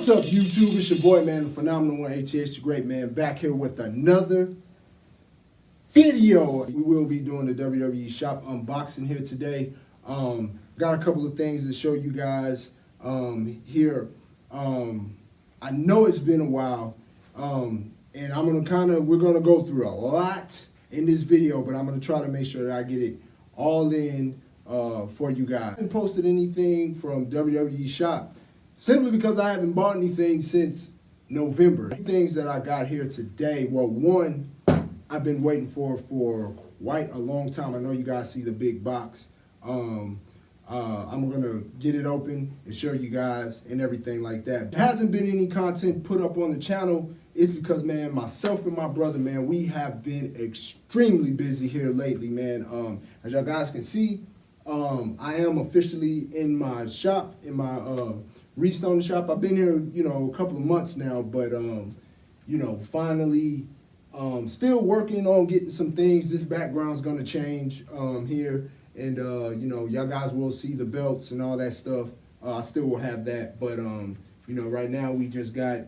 What's up, YouTube? It's your boy, man, the phenomenal one, ATH, the great man, back here with another video. We will be doing the WWE Shop unboxing here today. Got a couple of things to show you guys here. I know it's been a while, and we're gonna go through a lot in this video, but I'm gonna try to make sure that I get it all in for you guys. I haven't posted anything from WWE Shop simply because I haven't bought anything since November. Things that I got here today, well, one I've been waiting for quite a long time. I know you guys see the big box. I'm gonna get it open and show you guys and everything like that. There hasn't been any content put up on the channel. It's because, man, myself and my brother, man, we have been extremely busy here lately, man. As y'all guys can see, I am officially in my shop, in my Restone shop. I've been here, a couple of months now, but finally, still working on getting some things. This background's gonna change here, and y'all guys will see the belts and all that stuff. I still will have that, but right now we just got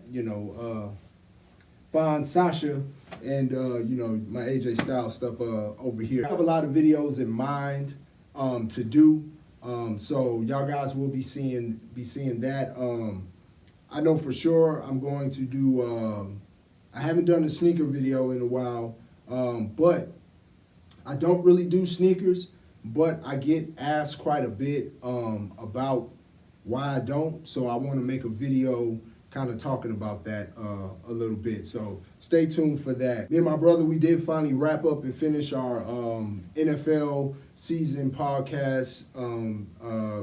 Fine Sasha and my AJ Styles stuff over here. I have a lot of videos in mind to do. So y'all guys will be seeing that. I know for sure I'm going to do, I haven't done a sneaker video in a while, but I don't really do sneakers, but I get asked quite a bit about why I don't. So I want to make a video kind of talking about that a little bit. So stay tuned for that. Me and my brother, we did finally wrap up and finish our NFL season podcast.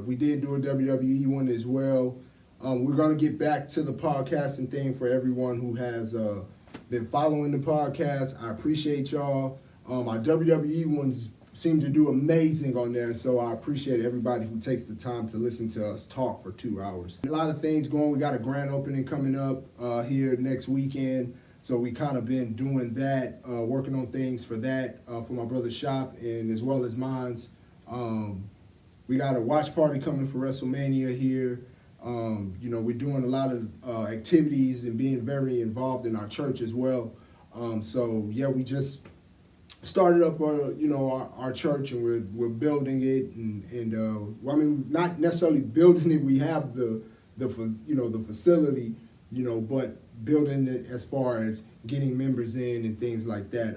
We did do a WWE one as well. We're going to get back to the podcasting thing for everyone who has been following the podcast. I appreciate y'all. Our WWE ones seem to do amazing on there, so I appreciate everybody who takes the time to listen to us talk for 2 hours. A lot of things going. We got a grand opening coming up here next weekend, so we kind of been doing that, working on things for that, for my brother's shop and as well as mine's. We got a watch party coming for WrestleMania here. We're doing a lot of activities and being very involved in our church as well. So yeah, we just started up our church, and we're building it, and I mean, not necessarily building it. We have the facility, but building it as far as getting members in and things like that.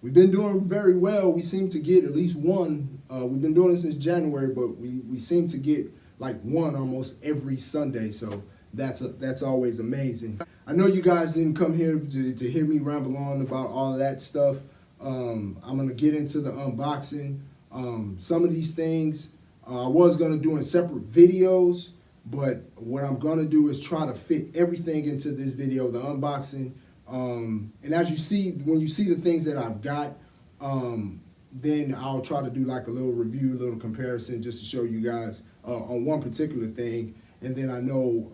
We've been doing very well. We seem to get at least one. We've been doing it since January, but we seem to get like one almost every Sunday. So that's always amazing. I know you guys didn't come here to hear me ramble on about all of that stuff. I'm going to get into the unboxing. Some of these things I was going to do in separate videos, but what I'm going to do is try to fit everything into this video, the unboxing. And as you see, when you see the things that I've got, then I'll try to do like a little review, a little comparison, just to show you guys on one particular thing. And then I know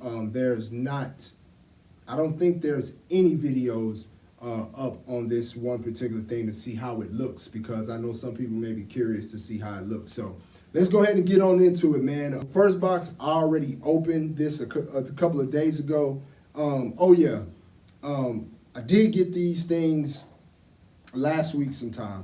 I don't think there's any videos up on this one particular thing to see how it looks, because I know some people may be curious to see how it looks. So let's go ahead and get on into it, man. First box, I already opened this a couple of days ago. I did get these things last week sometime.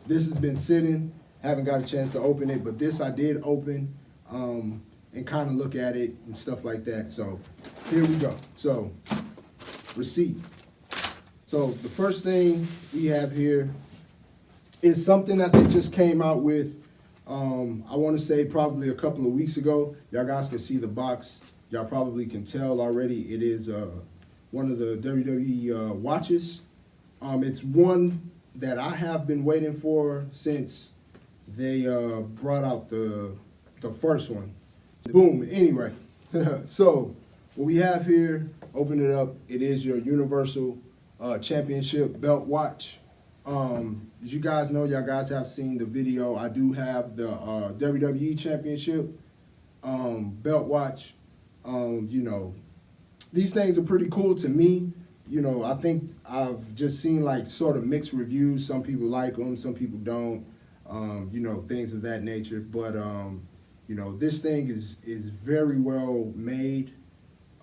This has been sitting, haven't got a chance to open it, but this I did open and kind of look at it and stuff like that. So here we go. So receipt. So the first thing we have here is something that they just came out with, I want to say probably a couple of weeks ago. Y'all guys can see the box. Y'all probably can tell already it is one of the WWE watches. It's one that I have been waiting for since they brought out the first one. Boom, anyway. So what we have here, open it up, it is your Universal Championship belt watch. As you guys know, y'all guys have seen the video, I do have the WWE Championship belt watch. These things are pretty cool to me. I think I've just seen like sort of mixed reviews. Some people like them, some people don't, things of that nature. But this thing is very well made.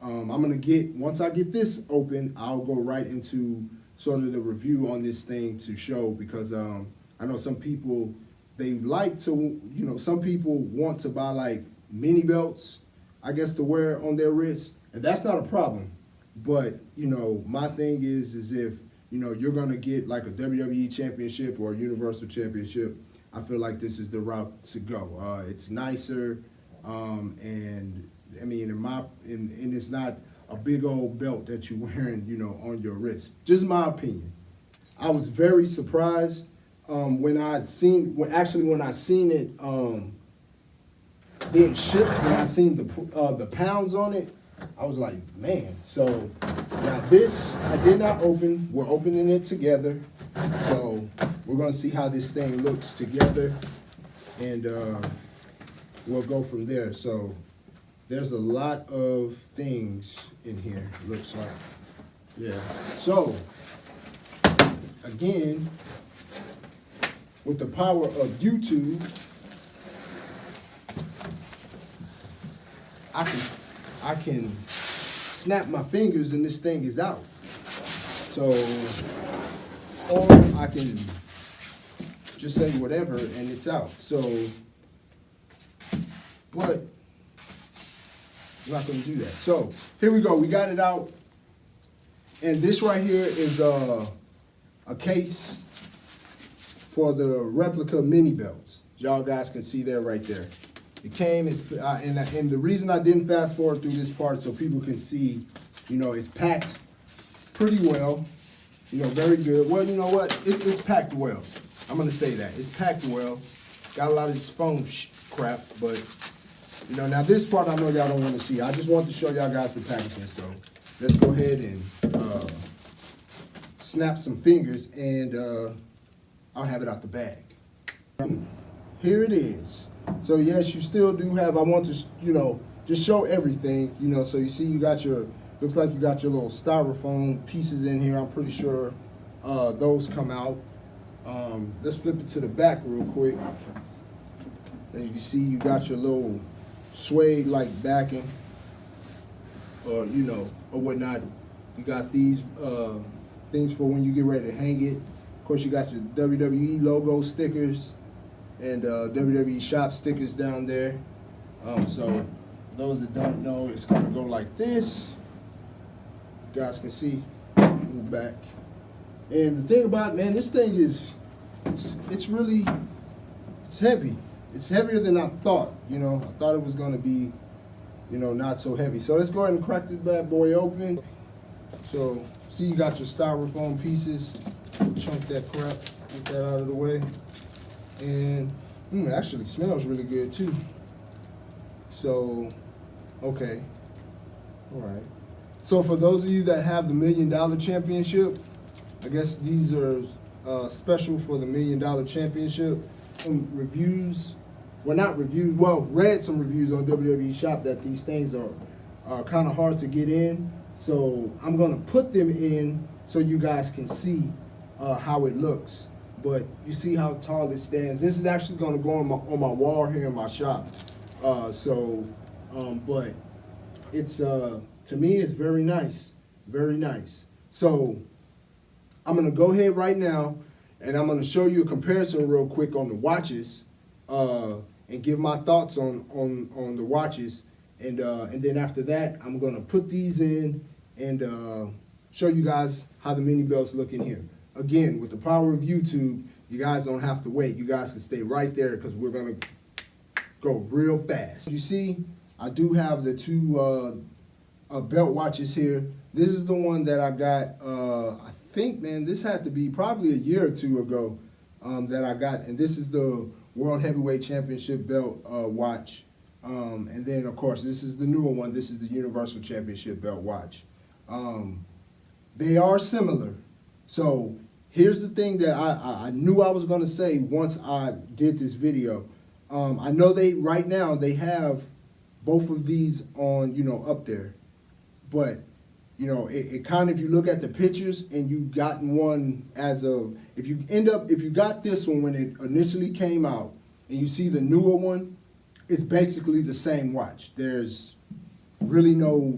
I'm gonna once I get this open, I'll go right into sort of the review on this thing to show, because I know some people, they like to, some people want to buy like mini belts, I guess, to wear on their wrists, and that's not a problem. But, my thing is if, you're gonna get like a WWE Championship or a Universal Championship, I feel like this is the route to go. It's nicer, and I mean, and it's not a big old belt that you're wearing, on your wrist. Just my opinion. I was very surprised when I seen it being shipped. When I seen the pounds on it, I was like, man. So now this I did not open. We're opening it together. So we're gonna see how this thing looks together, and we'll go from there. So there's a lot of things in here, looks like. Yeah. So again, with the power of YouTube, I can snap my fingers and this thing is out. So, or I can just say whatever and it's out. So, but I'm not going to do that. So here we go. We got it out, and this right here is a case for the replica mini belts. Y'all guys can see there right there. It came, and the reason I didn't fast forward through this part so people can see, it's packed pretty well, very good. Well, you know what? It's packed well. I'm gonna say that it's packed well. Got a lot of this foam crap, but now this part I know y'all don't want to see. I just want to show y'all guys the packaging. So let's go ahead and snap some fingers, and I'll have it out the bag. Here it is. So yes, you still do have, I want to, just show everything, so you see you got looks like you got your little styrofoam pieces in here. I'm pretty sure those come out. Let's flip it to the back real quick. And you can see you got your little suede-like backing, or whatnot. You got these things for when you get ready to hang it. Of course, you got your WWE logo stickers and WWE Shop stickers down there. So those that don't know, it's gonna go like this. You guys can see, move back. And the thing about it, man, this thing is, it's really, it's heavy. It's heavier than I thought, I thought it was gonna be, not so heavy. So let's go ahead and crack this bad boy open. So see, you got your styrofoam pieces. Chunk that crap, get that out of the way. And it actually smells really good too. So, okay, all right. So for those of you that have the $1 Million Championship, I guess these are special for the $1 Million Championship. Some reviews, well, not reviews, well, read some reviews on WWE Shop that these things are kind of hard to get in. So I'm gonna put them in so you guys can see how it looks. But you see how tall it stands. This is actually gonna go on my wall here in my shop. But it's to me, it's very nice, very nice. So I'm gonna go ahead right now, and I'm gonna show you a comparison real quick on the watches, and give my thoughts on the watches, and then after that, I'm gonna put these in and show you guys how the mini belts look in here. Again, with the power of YouTube, you guys don't have to wait. You guys can stay right there because we're gonna go real fast. You see, I do have the two belt watches here. This is the one that I got, I think, man, this had to be probably a year or two ago that I got. And this is the World Heavyweight Championship belt watch. And then, of course, this is the newer one. This is the Universal Championship belt watch. They are similar. So here's the thing that I knew I was going to say once I did this video. I know right now they have both of these on, up there. But, it kind of, if you look at the pictures and you gotten one if you got this one when it initially came out and you see the newer one, it's basically the same watch. There's really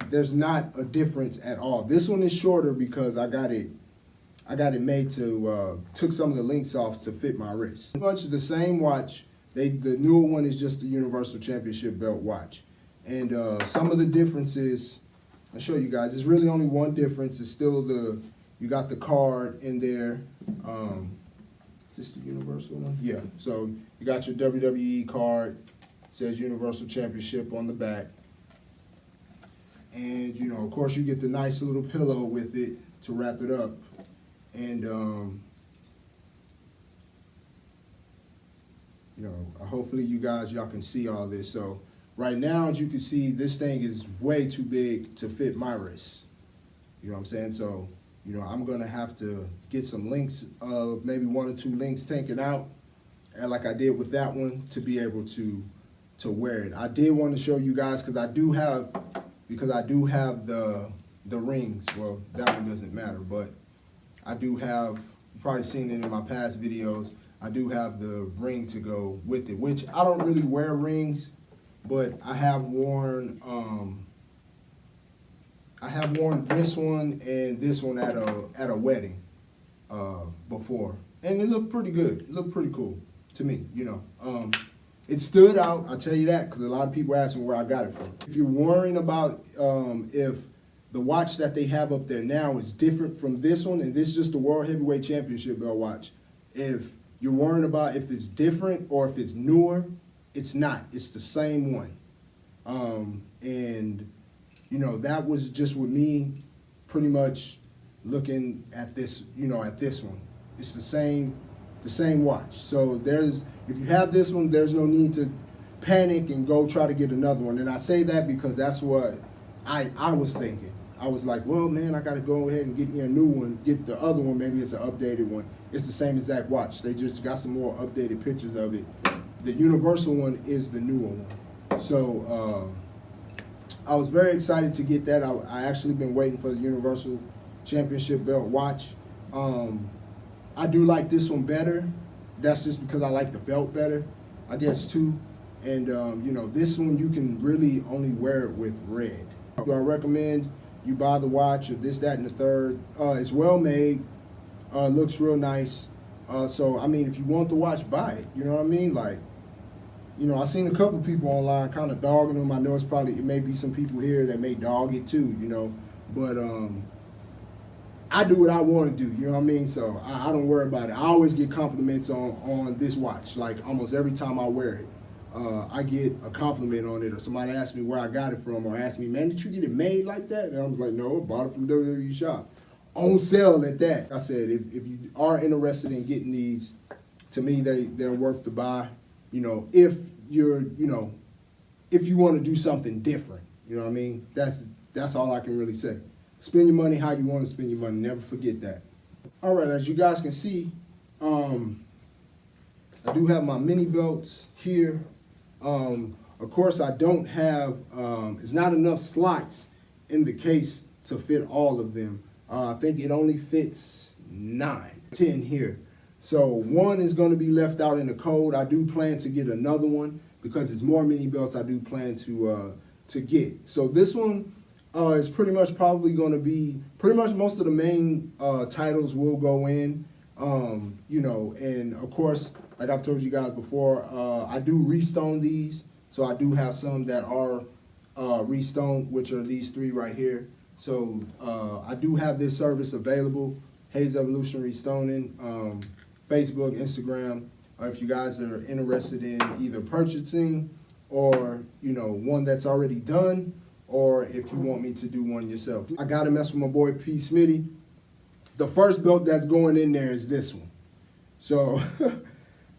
there's not a difference at all. This one is shorter because I got it made to, took some of the links off to fit my wrist. Pretty much the same watch. The newer one is just the Universal Championship belt watch. And some of the differences, I'll show you guys. There's really only one difference. It's still you got the card in there. Is this the Universal one? Yeah, so you got your WWE card. It says Universal Championship on the back. And, of course, you get the nice little pillow with it to wrap it up. And, hopefully y'all can see all this. So right now, as you can see, this thing is way too big to fit my wrist. You know what I'm saying? So, I'm going to have to get some links, maybe 1 or 2 links taken out, and like I did with that one, to be able to wear it. I did want to show you guys because I do have the rings. Well, that one doesn't matter, but I do have, you've probably seen it in my past videos, I do have the ring to go with it, which I don't really wear rings, but I have worn this one and this one at a wedding before, and it looked pretty good. It looked pretty cool to me, It stood out, I'll tell you that, because a lot of people ask me where I got it from. If you're worrying about if the watch that they have up there now is different from this one, and this is just the World Heavyweight Championship belt watch, if you're worrying about if it's different or if it's newer, it's not. It's the same one. And, that was just with me pretty much looking at this, at this one. It's the same watch. So if you have this one, there's no need to panic and go try to get another one. And I say that because that's what I was thinking. I was like, well, man, I got to go ahead and get me a new one, get the other one, maybe it's an updated one. It's the same exact watch. They just got some more updated pictures of it. The Universal one is the newer one. So I was very excited to get that. I actually been waiting for the Universal Championship belt watch. I do like this one better. That's just because I like the belt better, I guess, too. And, this one you can really only wear it with red. Do I recommend you buy the watch or this, that, and the third? It's well made. Looks real nice. So, I mean, if you want the watch, buy it. You know what I mean? Like, I've seen a couple people online kind of dogging them. I know it may be some people here that may dog it too, But I do what I want to do, you know what I mean? So I don't worry about it. I always get compliments on this watch, like almost every time I wear it. I get a compliment on it, or somebody asks me where I got it from, or asks me, man, did you get it made like that? And I was like, no, I bought it from WWE Shop. On sale at that. I said, if you are interested in getting these, to me, they're worth the buy. If you're, if you want to do something different, you know what I mean? That's all I can really say. Spend your money how you want to spend your money. Never forget that. All right, as you guys can see, I do have my mini belts here. Of course, I don't have, it's not enough slots in the case to fit all of them. I think it only fits 10 here. So one is going to be left out in the cold. I do plan to get another one because it's more mini belts I do plan to get. So this one is pretty much probably going to be, pretty much most of the main titles will go in, and of course, like I've told you guys before, I do restone these. So I do have some that are restoned, which are these 3 right here. So I do have this service available, Hayes Evolution Restoning, Facebook, Instagram. If you guys are interested in either purchasing or, one that's already done, or if you want me to do one yourself. I gotta mess with my boy P. Smitty. The first belt that's going in there is this one. So,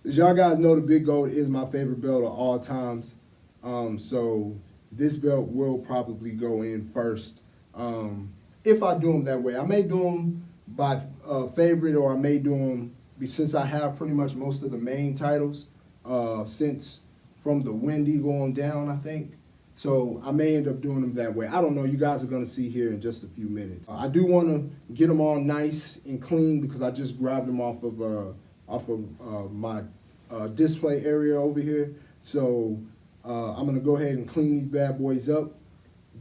as y'all guys know, the Big Gold is my favorite belt of all times. So this belt will probably go in first. If I do them that way. I may do them by favorite, or I may do them, since I have pretty much most of the main titles, since from the Wendy going down, I think. So I may end up doing them that way. I don't know. You guys are going to see here in just a few minutes. I do want to get them all nice and clean because I just grabbed them off of my display area over here. So I'm going to go ahead and clean these bad boys up.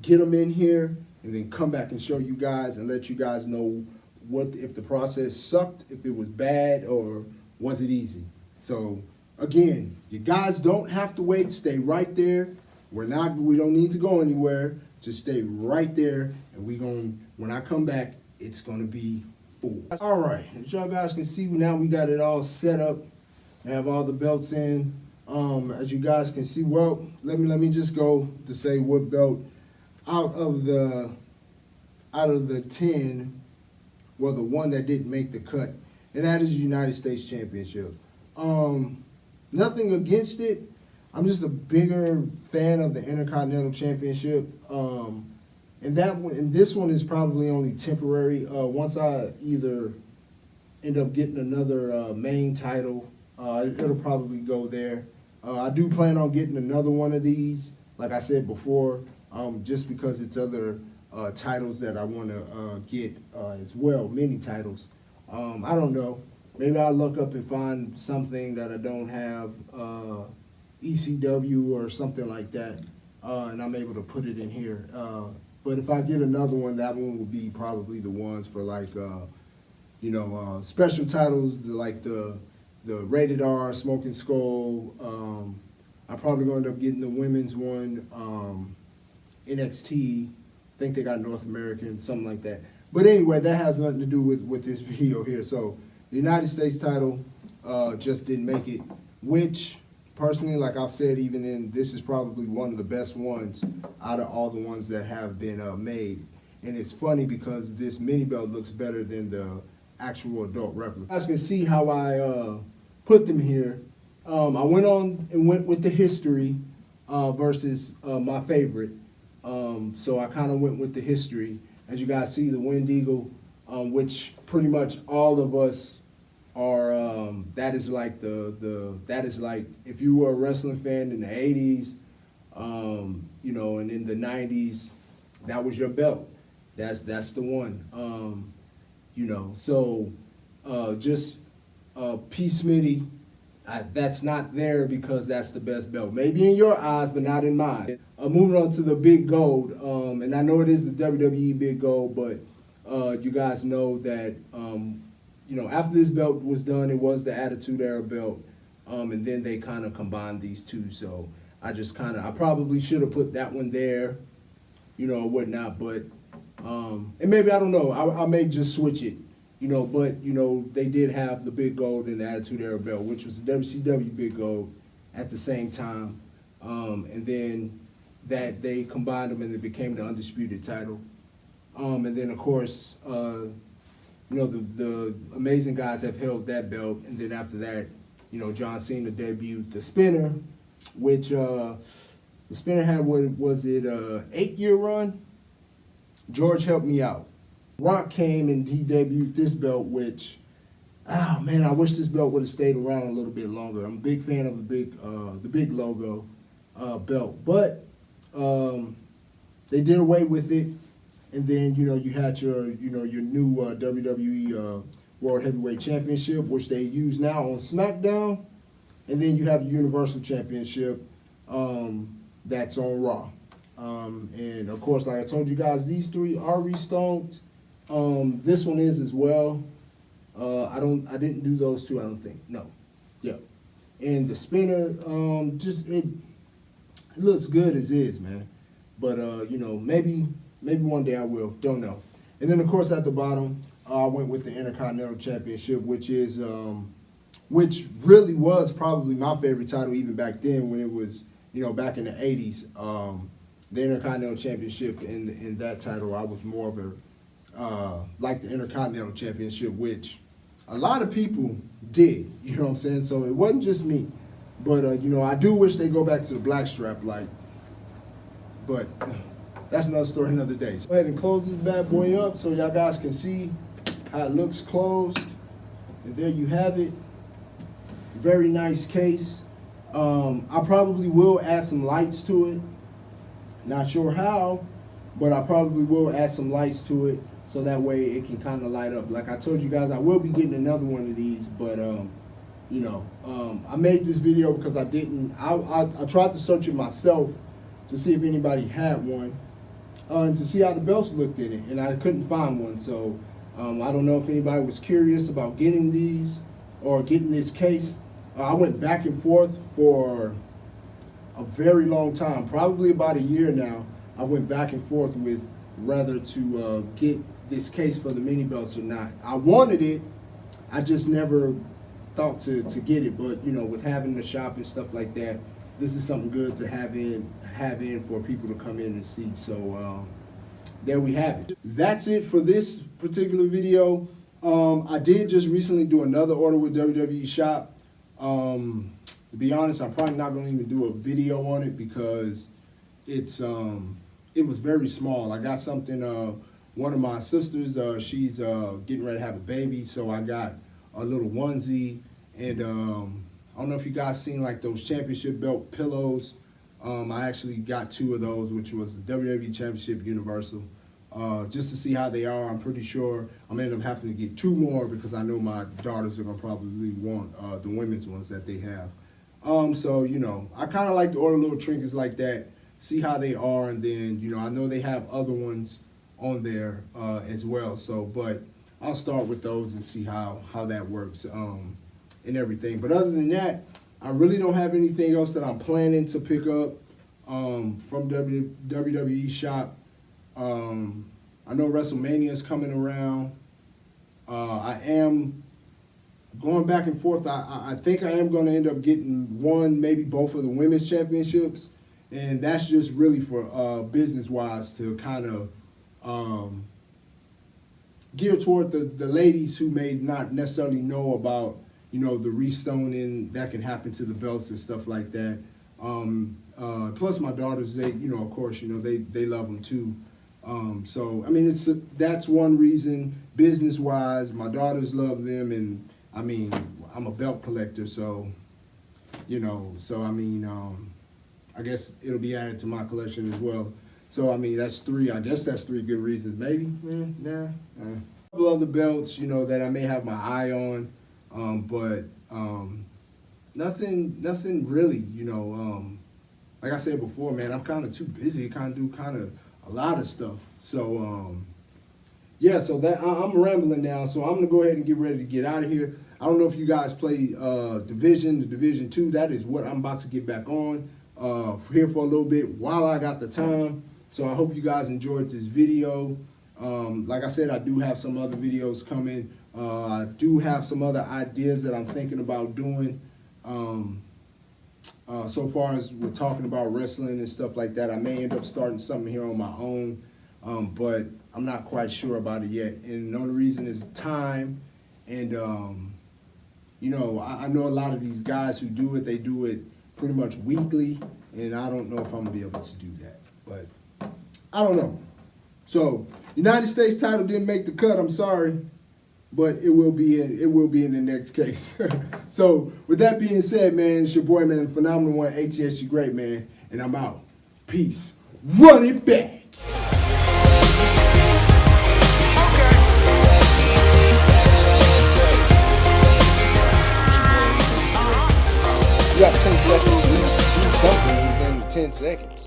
get them in here, and then come back and show you guys and let you guys know what if the process sucked, if it was bad, or was it easy. So again, you guys don't have to wait. Stay right there. We don't need to go anywhere. Just stay right there, and when I come back, it's gonna be full. All right, as y'all guys can see, now we got it all set up. I have all the belts in. As you guys can see, well, let me just go to say what belt out of the 10, well, the one that didn't make the cut, and that is the United States Championship. Nothing against it. I'm just a bigger fan of the Intercontinental Championship. And this one is probably only temporary. Once I either end up getting another main title, it'll probably go there. I do plan on getting another one of these, like I said before, just because it's other titles that I want to get as well, many titles. I don't know. Maybe I'll look up and find something that I don't have, ECW or something like that, and I'm able to put it in here. But if I get another one, that one will be probably the ones for like, special titles like the Rated R, Smoking Skull. I'm probably going to end up getting the women's one, NXT. I think they got North American, something like that. But anyway, that has nothing to do with this video here. So the United States title just didn't make it, which personally, like I've said, this is probably one of the best ones out of all the ones that have been made. And it's funny because this mini belt looks better than the actual adult replica. You guys can see how I put them here. I went with the history versus my favorite. So I kind of went with the history. As you guys see, the Wind Eagle, which pretty much all of us are, that is like if you were a wrestling fan in the 80s, and in the 90s, that was your belt. That's the one. So just P. Smitty, that's not there because that's the best belt. Maybe in your eyes, but not in mine. Moving on to the Big Gold, and I know it is the WWE Big Gold, but you guys know that after this belt was done, it was the Attitude Era belt, and then they kind of combined these two. So I probably should have put that one there, or whatnot. But and maybe I don't know. I may just switch it. But they did have the Big Gold and the Attitude Era belt, which was the WCW Big Gold at the same time, and then that they combined them and it became the Undisputed title. And then of course, the Amazing Guys have held that belt, and then after that, John Cena debuted the Spinner, which the Spinner had, what was it, 8-year run? George helped me out. Rock came and he debuted this belt, which, oh man, I wish this belt would have stayed around a little bit longer. I'm a big fan of the big logo belt, but they did away with it, and then you had your new WWE World Heavyweight Championship, which they use now on SmackDown, and then you have the Universal Championship that's on Raw. And of course, like I told you guys, these three are restocked. This one is as well. I didn't do those two, I don't think. No. Yeah. And the Spinner, it looks good as is, man. But maybe one day I will. Don't know. And then of course at the bottom, I went with the Intercontinental Championship, which really was probably my favorite title even back then when it was, back in the 80s. The Intercontinental Championship in that title, I was more of a like the Intercontinental Championship, which a lot of people did, you know what I'm saying? So it wasn't just me. But, I do wish they go back to the blackstrap, but that's another story another day. So go ahead and close this bad boy up so y'all guys can see how it looks closed. And there you have it. Very nice case. I probably will add some lights to it. Not sure how, but I probably will add some lights to it so that way it can kind of light up. Like I told you guys, I will be getting another one of these, but I made this video because I tried to search it myself to see if anybody had one, and to see how the belts looked in it, and I couldn't find one. So I don't know if anybody was curious about getting these or getting this case. I went back and forth for a very long time, probably about a year now. I went back and forth with whether to get this case for the mini belts or not. I wanted it, I just never thought to get it, but you know, with having the shop and stuff like that, this is something good to have in for people to come in and see. So there we have it. That's it for this particular video. I did just recently do another order with WWE Shop. To be honest, I'm probably not going to even do a video on it because it was very small. I got something, one of my sisters, she's getting ready to have a baby, so I got a little onesie, and I don't know if you guys seen like those championship belt pillows. I actually got 2 of those, which was the WWE Championship Universal, just to see how they are. I'm pretty sure I'm gonna end up having to get 2 more because I know my daughters are gonna probably want the women's ones that they have. So, you know, I kind of like to order little trinkets like that, see how they are, and then, you know, I know they have other ones on there as well. So, but I'll start with those and see how that works and everything. But other than that, I really don't have anything else that I'm planning to pick up from WWE Shop. I know WrestleMania is coming around. I am going back and forth. I think I am going to end up getting one, maybe both of the women's championships, and that's just really for business-wise to kind of gear toward the ladies who may not necessarily know about, you know, the restoning that can happen to the belts and stuff like that. Plus my daughters, they, you know, of course, you know, they love them too. So I mean, that's one reason. Business-wise, my daughters love them, and I mean, I'm a belt collector, so, you know, so I mean, I guess it'll be added to my collection as well. So I mean, that's 3. I guess that's 3 good reasons. Maybe, nah. A couple other belts, you know, that I may have my eye on, but nothing really, you know. Like I said before, man, I'm kind of too busy. Kind of do kind of a lot of stuff. So yeah, so that I'm rambling now. So I'm gonna go ahead and get ready to get out of here. I don't know if you guys play the Division 2. That is what I'm about to get back on here for a little bit while I got the time. So I hope you guys enjoyed this video. Like I said, I do have some other videos coming. I do have some other ideas that I'm thinking about doing. So far as we're talking about wrestling and stuff like that, I may end up starting something here on my own, but I'm not quite sure about it yet. And the only reason is time. And, you know, I know a lot of these guys who do it, they do it pretty much weekly, and I don't know if I'm going to be able to do that. But I don't know. So, United States title didn't make the cut, I'm sorry. But it will be in the next case. So with that being said, man, it's your boy, man, Phenomenal One, ATS, you great, man, and I'm out. Peace. Run it back. You got 10 seconds. Do something within 10 seconds.